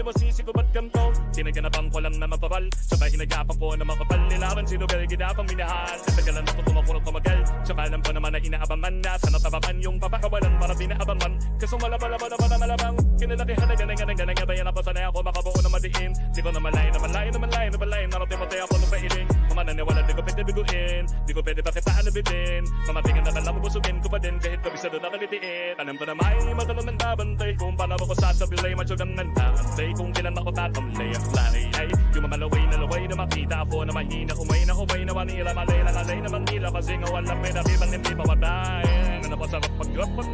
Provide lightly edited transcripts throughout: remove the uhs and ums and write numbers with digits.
masisi ko ba't ganto? Sinaganapan ko lang na mapapal, saka hinagapan ko na makapal. Nilaban sinugal, ginapang minahal. Sa tagalan ako tumakurang tumagal, saka alam ko naman na inaabangan na. Sana tabakan yung papakawalan para pinaabangan. Kaso malabang kinalakihan na ganang bayan ako. Sanay ako makabuo na madiin. Di ko na malayo narating matay ako nung pailing. Mamananiwala di ko pwede biguin, di ko pwede pakitaan na bitin. Mamatingan na kala mo busugin ko pa din kahit kabisado na kalitiit. Alam ko na may matalong ng babantay kung paano ko sasabilay matsugang ng naantay. Kung kailan ako tatamlay ang play ay yung mamalaway na laway na makita ako na mahina. Umay na manila malay na kalay na manila. Kasi nga walang pinatibang hindi mamatay. Ano pa sarap pag-grab ang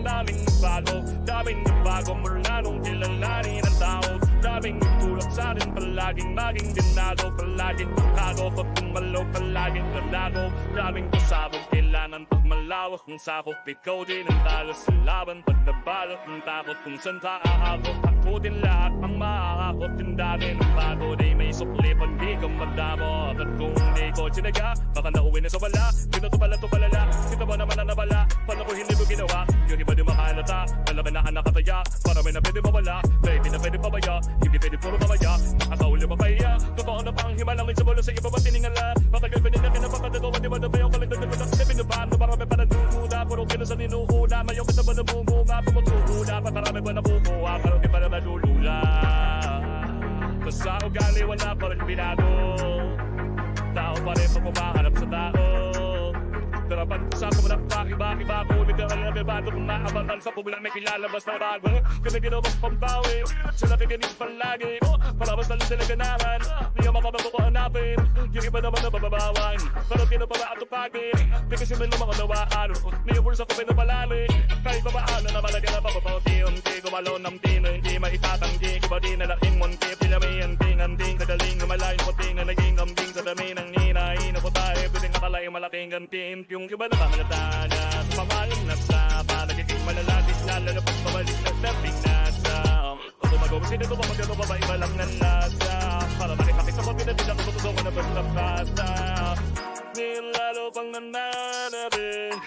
daming bago mula nung kilalanin ng tao. Daming tulak sa atin palaging maging dinado. Palaging pagkago pag tumalaw palaging landago. Daming pasabog kailangan pag malawak ng sakop. Ikaw din ang talo sa laban pag nabalot ng takot. Kung saan ka aakot ako din lahat ang maakakot. Yung dami ng bago di may sukli pag di ka magdamot. At kung di ko sinaga baka nauwi na sa wala. Pinato palala kita ba naman na nabala. Paano ko hindi mo ginawa yung iba di makalata. Talaga na anak kataya para may na pwede mawala. Baby na pwede pabaya hindi pwede puro mamaya. Nakasauli pa kaya totoo na pang himalangin sa bulo sa iba ba tiningala. Matagal pa din na kinapakadagawa di ba na ba yung kalagdagan mo na kasi pinubaan mo marami pa nagdududa. Puro kino sa ninuuna mayong kita ba nabumunga pumutuhula pa marami ba nabubuha pero di pa na malulula. Basta ugali wala pa rin binago. Tao pa rin pagpumahanap sa tao. Tarapan ko sa kumunang pakiba ko. Biglang alabibado kung naabangan sa pugulang may kilalabas na bago. Kaya ginawang pambawi sila kikinig palagi. Palabas na lang sila ganahan. Di ang makabago ko hanapin. Yung iba naman na bababawan. Pero kinapala at tupagin. Di kasi may lumang unawaan. May bulsa ko pinapalali. Kahit babaano na malagyan na papapaunti-unti. Gumalaw ng tino hindi maitatanggi. Iba di na laking munti. Pila may anting-anting. Kagaling lumalayo puting na naging kambing sa dami ng hinahin. Ako tayo pwedeng akalaing malaking gantiin. Yung iba na kamalata na sa pamalang nasa nagiging malalagis lalala pag pabalik na labing nasa. Kung magawa sino ito magano ba iba lang ng lasa. Para makipakita mo pinatilang tutugaw ko na basta pasta. Nilalo pang nananarin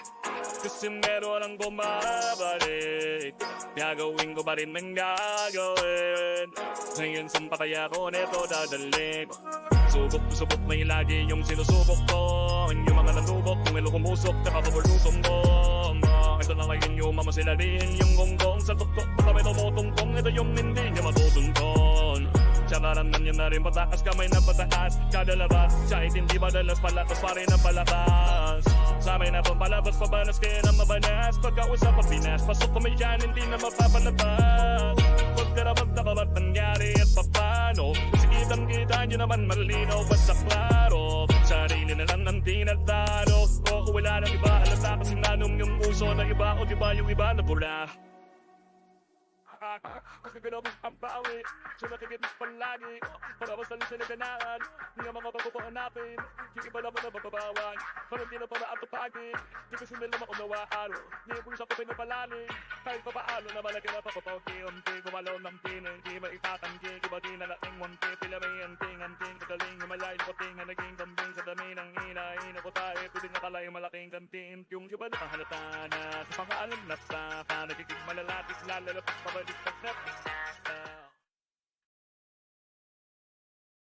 kasi meron ang bumabalik. Gagawin ko pa rin ng gagawin. Ngayon saan pa kaya ko neto dadalik. Subok may lagi yung sinusubok ko. Yung mga nanubok, kung ilo kumusok nakapabulutong ko. Ito na ngayon yung mamasilarin yung gonggong sa tuktok. Baka may tumutungkong, ito yung hindi niya matutuntun. Tsakaran na niya na rin pataas, kamay na pataas. Kada labas, kahit hindi madalas palatas pa rin ang palatas. Sa amin na pang palabas, pabanas kaya na mabanas. Pagkausap at binas, pasok ko may dyan, hindi na mapapalabas. Huwag ka na magtakamat nangyari at papano. Kasi kitang-kita nyo naman malinaw basta klaro. Sarili na lang ng tinatalo. O wala nang iba, halata kasing nanong yung puso na iba. O diba yung iba na pula. Kasi ginawang ang bawi so nakikinig palagi. Para basta lang sila ganahan. Hindi nga mga pagpupanapin. Yung iba naman na bababawan. Parang di na para atupagin. Di kasi nila maunawaan. Di yung pulis ako pinapalali. Kahit pa paano na malagyan na papapaunti-unti. Gumalaw ng tino, hindi maitatanggi. Iba di na laking munti. Pila may anting-anting. Kagaling humalayin puting na naging kambing sa dami ng hinahin. Ako tayo, pwede nga kalay malaking kantin. Yung iba na pahalata na sa pangaalam na sa nagiging malalatis. Lalala pabalik na